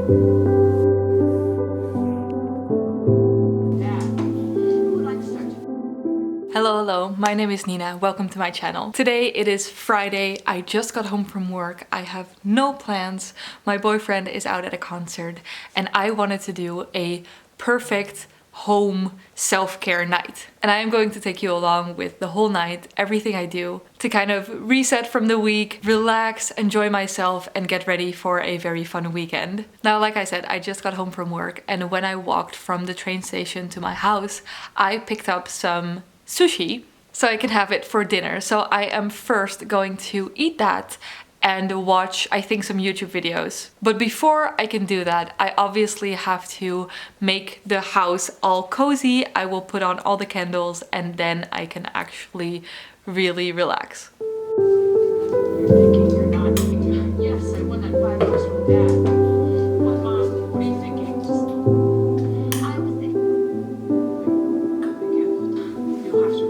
Hello, my name is Nina. Welcome to my channel. Today it is Friday. I just got home from work. I have no plans. My boyfriend is out at a concert and I wanted to do a perfect home self-care night. And I am going to take you along with the whole night, everything I do, to kind of reset from the week, relax, enjoy myself, and get ready for a very fun weekend. Now, like I said, I just got home from work, and when I walked from the train station to my house, I picked up some sushi so I can have it for dinner. So I am first going to eat that and watch, I think, some YouTube videos. But before I can do that, I obviously have to make the house all cozy. I will put on all the candles and then I can actually really relax. Yes, I won that $5 from Dad. What, Mom? What are you thinking? I was thinking. You'll have to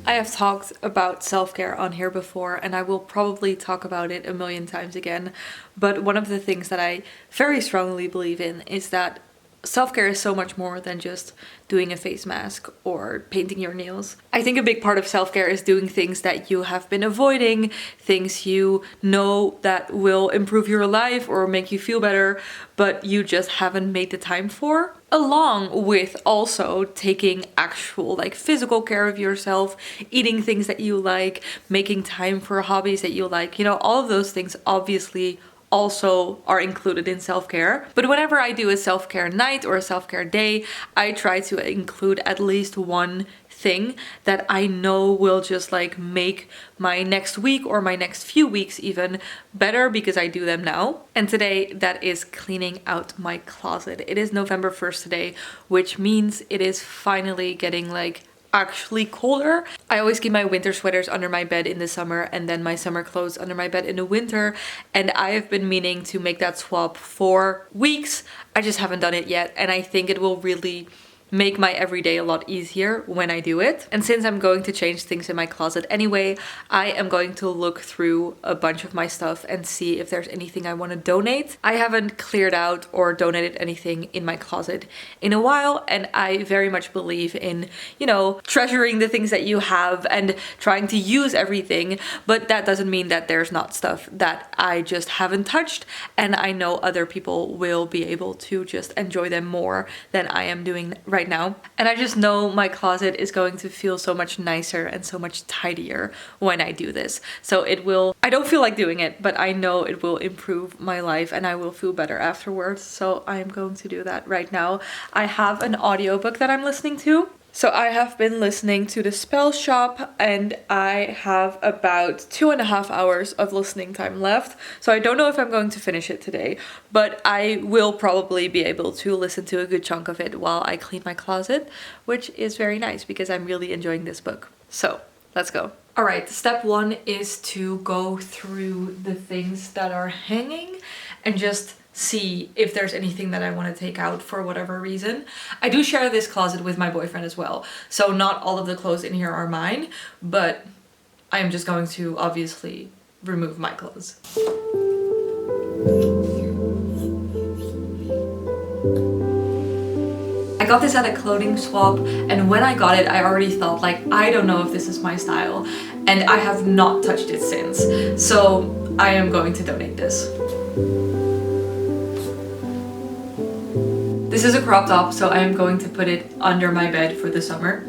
I have talked about self-care on here before and I will probably talk about it a million times again, but one of the things that I very strongly believe in is that self-care is so much more than just doing a face mask or painting your nails. I think a big part of self-care is doing things that you have been avoiding, things you know that will improve your life or make you feel better, but you just haven't made the time for. Along with also taking actual like physical care of yourself, eating things that you like, making time for hobbies that you like, you know, all of those things obviously also are included in self-care. But whenever I do a self-care night or a self-care day, I try to include at least one thing that I know will just like make my next week or my next few weeks even better because I do them now. And today that is cleaning out my closet. It is November 1st today, which means it is finally getting like actually colder. I always keep my winter sweaters under my bed in the summer and then my summer clothes under my bed in the winter, and I have been meaning to make that swap for weeks. I just haven't done it yet, and I think it will really make my everyday a lot easier when I do it. And since I'm going to change things in my closet anyway, I am going to look through a bunch of my stuff and see if there's anything I want to donate. I haven't cleared out or donated anything in my closet in a while, and I very much believe in, you know, treasuring the things that you have and trying to use everything, but that doesn't mean that there's not stuff that I just haven't touched, and I know other people will be able to just enjoy them more than I am doing right now. And I just know my closet is going to feel so much nicer and so much tidier when I do this. So it will, I don't feel like doing it, but I know it will improve my life and I will feel better afterwards. So I am going to do that right now. I have an audiobook that I'm listening to. So I have been listening to the Spellshop and I have about 2.5 hours of listening time left. So I don't know if I'm going to finish it today, but I will probably be able to listen to a good chunk of it while I clean my closet, which is very nice because I'm really enjoying this book. So let's go. All right, step one is to go through the things that are hanging and just see if there's anything that I want to take out for whatever reason. I do share this closet with my boyfriend as well, so not all of the clothes in here are mine, but I'm just going to obviously remove my clothes. I got this at a clothing swap, and when I got it I already thought like, I don't know if this is my style, and I have not touched it since, so I am going to donate this. This is a crop top, so I am going to put it under my bed for the summer.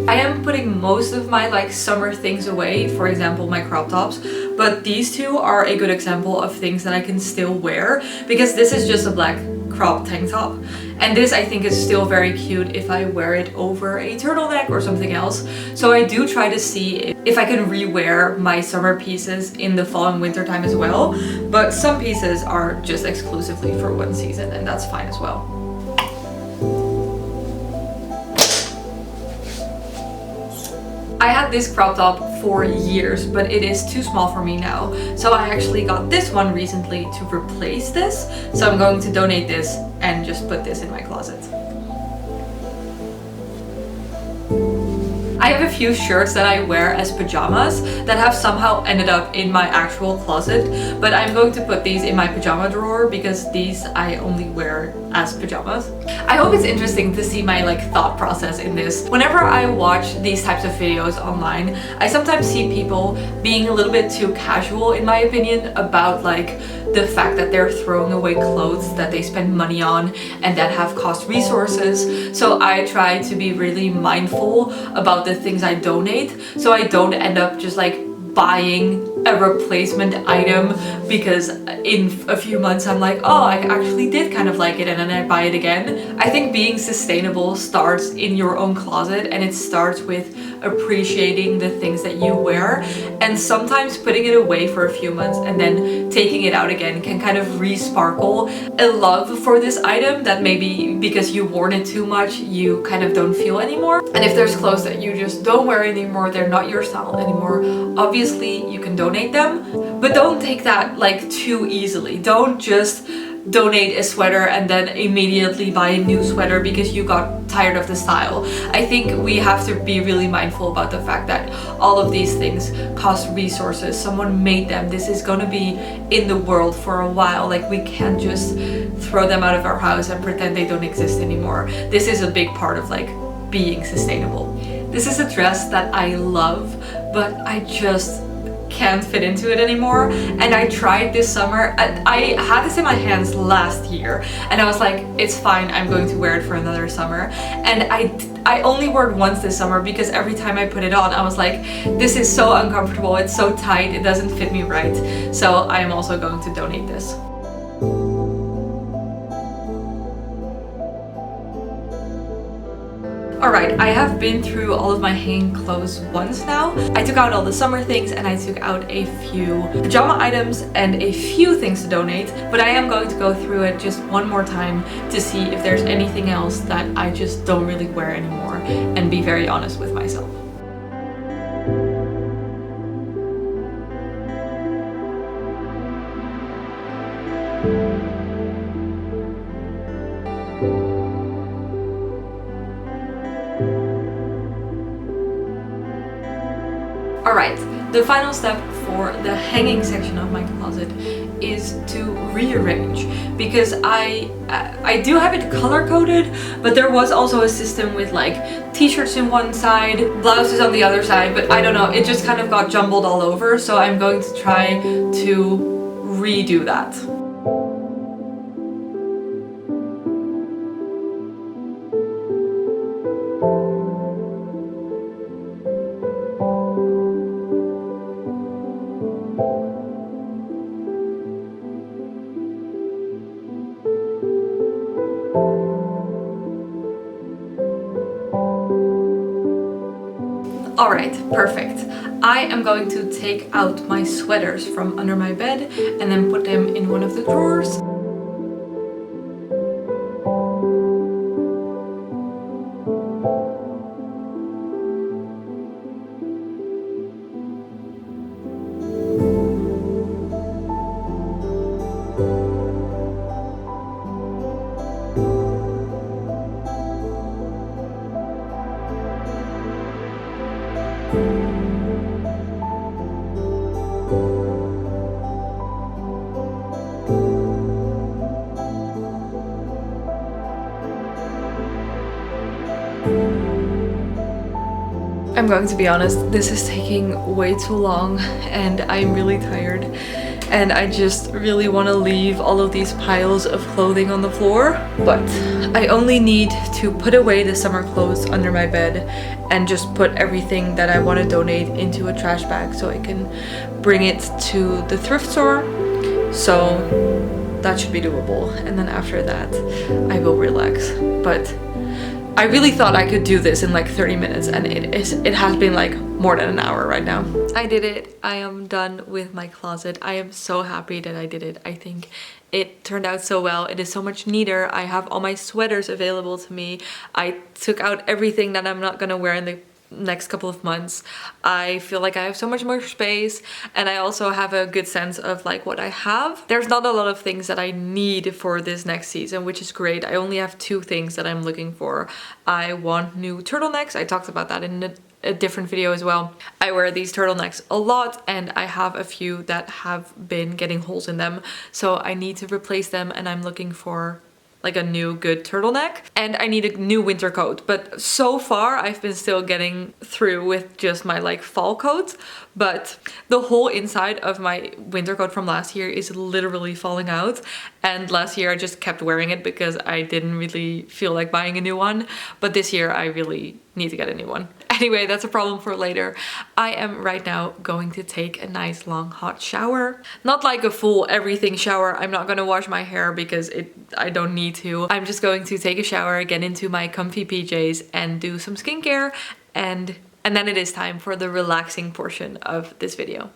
I am putting most of my like summer things away, for example my crop tops, but these two are a good example of things that I can still wear because this is just a black crop tank top. And this I think is still very cute if I wear it over a turtleneck or something else. So I do try to see if I can rewear my summer pieces in the fall and winter time as well. But some pieces are just exclusively for one season, and that's fine as well. I had this crop top for years, but it is too small for me now. So I actually got this one recently to replace this. So I'm going to donate this and just put this in my closet. I have a few shirts that I wear as pajamas that have somehow ended up in my actual closet, but I'm going to put these in my pajama drawer because these I only wear as pajamas. I hope it's interesting to see my thought process in this. Whenever I watch these types of videos online, I sometimes see people being a little bit too casual, in my opinion, about the fact that they're throwing away clothes that they spend money on and that have cost resources. So I try to be really mindful about the things I donate, so I don't end up just buying a replacement item because in a few months I'm like, oh, I actually did kind of like it, and then I buy it again. I think being sustainable starts in your own closet, and it starts with appreciating the things that you wear, and sometimes putting it away for a few months and then taking it out again can kind of re-sparkle a love for this item that maybe because you've worn it too much you kind of don't feel anymore. And if there's clothes that you just don't wear anymore, they're not your style anymore, obviously you can donate them, but don't take that too easily. Don't just donate a sweater and then immediately buy a new sweater because you got tired of the style. I think we have to be really mindful about the fact that all of these things cost resources. Someone made them. This is going to be in the world for a while. We can't just throw them out of our house and pretend they don't exist anymore. This is a big part of being sustainable. This is a dress that I love, but I just can't fit into it anymore, and I tried this summer. I had this in my hands last year and I was like, it's fine, I'm going to wear it for another summer, and I only wore it once this summer because every time I put it on I was like, this is so uncomfortable, it's so tight, it doesn't fit me right. So I am also going to donate this. Alright, I have been through all of my hanging clothes once now. I took out all the summer things and I took out a few pajama items and a few things to donate, but I am going to go through it just one more time to see if there's anything else that I just don't really wear anymore and be very honest with myself. Alright, the final step for the hanging section of my closet is to rearrange, because I do have it color coded, but there was also a system with t-shirts in one side, blouses on the other side, but I don't know, it just kind of got jumbled all over, so I'm going to try to redo that. Alright, perfect. I am going to take out my sweaters from under my bed and then put them in one of the drawers. I'm going to be honest, this is taking way too long and I'm really tired, and I just really want to leave all of these piles of clothing on the floor, but I only need to put away the summer clothes under my bed and just put everything that I want to donate into a trash bag so I can bring it to the thrift store. So that should be doable. And then after that, I will relax. But I really thought I could do this in like 30 minutes, and it has been like more than an hour right now. I did it. I am done with my closet. I am so happy that I did it. I think it turned out so well. It is so much neater. I have all my sweaters available to me. I took out everything that I'm not gonna wear in the next couple of months. I feel like I have so much more space, and I also have a good sense of like what I have. There's not a lot of things that I need for this next season, which is great. I only have 2 things that I'm looking for. I want new turtlenecks. I talked about that in a different video as well. I wear these turtlenecks a lot, and I have a few that have been getting holes in them, so I need to replace them, and I'm looking for like a new good turtleneck, and I need a new winter coat. But so far I've been still getting through with just my like fall coat, but the whole inside of my winter coat from last year is literally falling out, and last year I just kept wearing it because I didn't really feel like buying a new one, but this year I really need to get a new one. Anyway, that's a problem for later. I am right now going to take a nice long hot shower. Not like a full everything shower. I'm not gonna wash my hair because I don't need to. I'm just going to take a shower, get into my comfy PJs, and do some skincare, and then it is time for the relaxing portion of this video.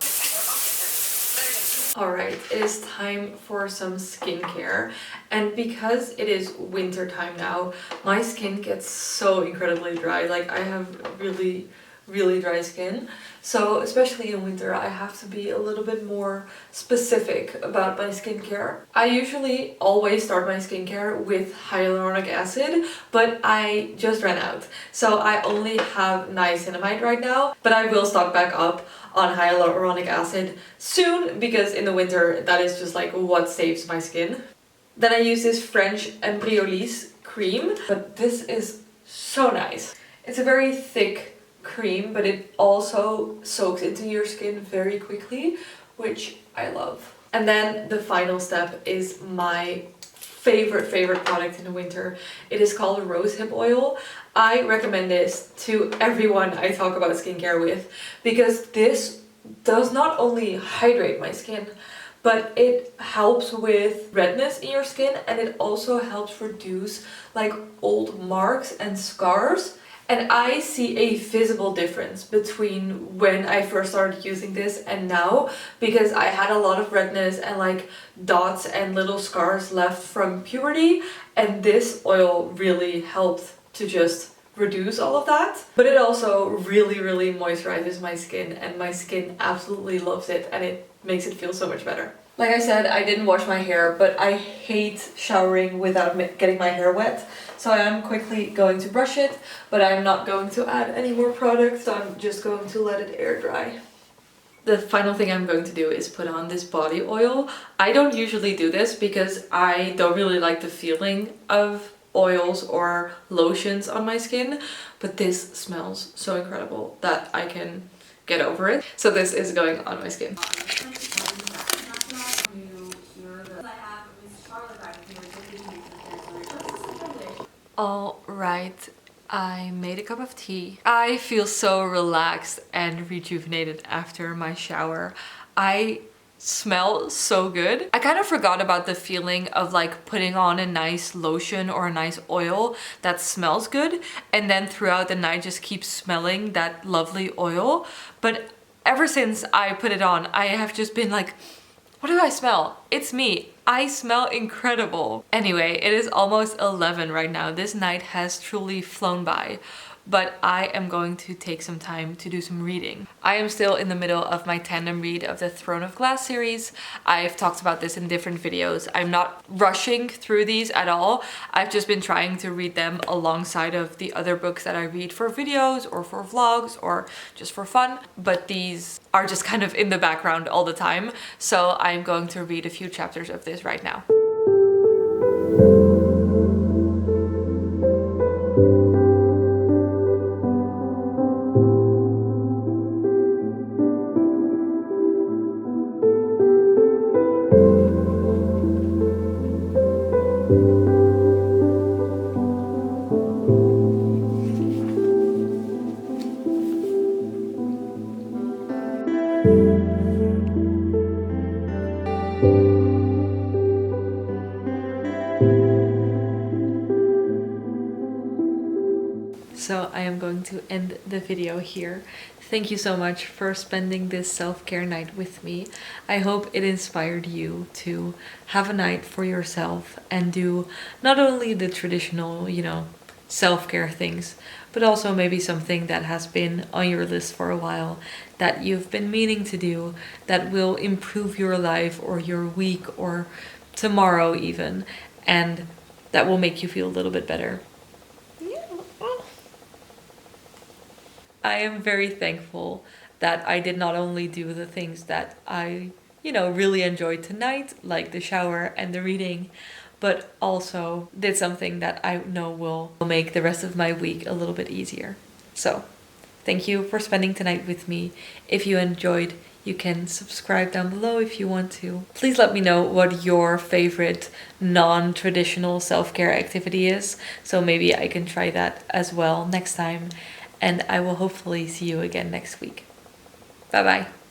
Alright, it is time for some skincare, and because it is winter time now, my skin gets so incredibly dry. Like, I have really dry skin, so especially in winter I have to be a little bit more specific about my skincare. I usually always start my skincare with hyaluronic acid, but I just ran out, so I only have niacinamide right now, but I will stock back up on hyaluronic acid soon, because in the winter that is just like what saves my skin. Then I use this French Embryolisse cream, but this is so nice. It's a very thick cream, but it also soaks into your skin very quickly, which I love. And then the final step is my favorite product in the winter. It is called rosehip oil. I recommend this to everyone I talk about skincare with, because this does not only hydrate my skin, but it helps with redness in your skin, and it also helps reduce like old marks and scars. And I see a visible difference between when I first started using this and now, because I had a lot of redness and like dots and little scars left from puberty, and this oil really helped to just reduce all of that. But it also really moisturizes my skin, and my skin absolutely loves it, and it makes it feel so much better. Like I said, I didn't wash my hair, but I hate showering without getting my hair wet. So I am quickly going to brush it, but I'm not going to add any more product, so I'm just going to let it air dry. The final thing I'm going to do is put on this body oil. I don't usually do this because I don't really like the feeling of oils or lotions on my skin, but this smells so incredible that I can get over it. So this is going on my skin. Alright, I made a cup of tea. I feel so relaxed and rejuvenated after my shower. I smell so good. I kind of forgot about the feeling of like putting on a nice lotion or a nice oil that smells good, and then throughout the night just keep smelling that lovely oil. But ever since I put it on, I have just been like, what do I smell? It's me. I smell incredible. Anyway, it is almost 11 right now. This night has truly flown by, but I am going to take some time to do some reading. I am still in the middle of my tandem read of the Throne of Glass series. I've talked about this in different videos. I'm not rushing through these at all. I've just been trying to read them alongside of the other books that I read for videos or for vlogs or just for fun. But these are just kind of in the background all the time. So I'm going to read a few chapters of this right now. so I am going to end the video here. Thank you so much for spending this self-care night with me. I hope it inspired you to have a night for yourself and do not only the traditional, self-care things, but also maybe something that has been on your list for a while that you've been meaning to do that will improve your life or your week or tomorrow even, and that will make you feel a little bit better. I am very thankful that I did not only do the things that I, really enjoyed tonight, like the shower and the reading, but also did something that I know will make the rest of my week a little bit easier. So, thank you for spending tonight with me. If you enjoyed, you can subscribe down below if you want to. Please let me know what your favorite non-traditional self-care activity is, so maybe I can try that as well next time. And I will hopefully see you again next week. Bye bye.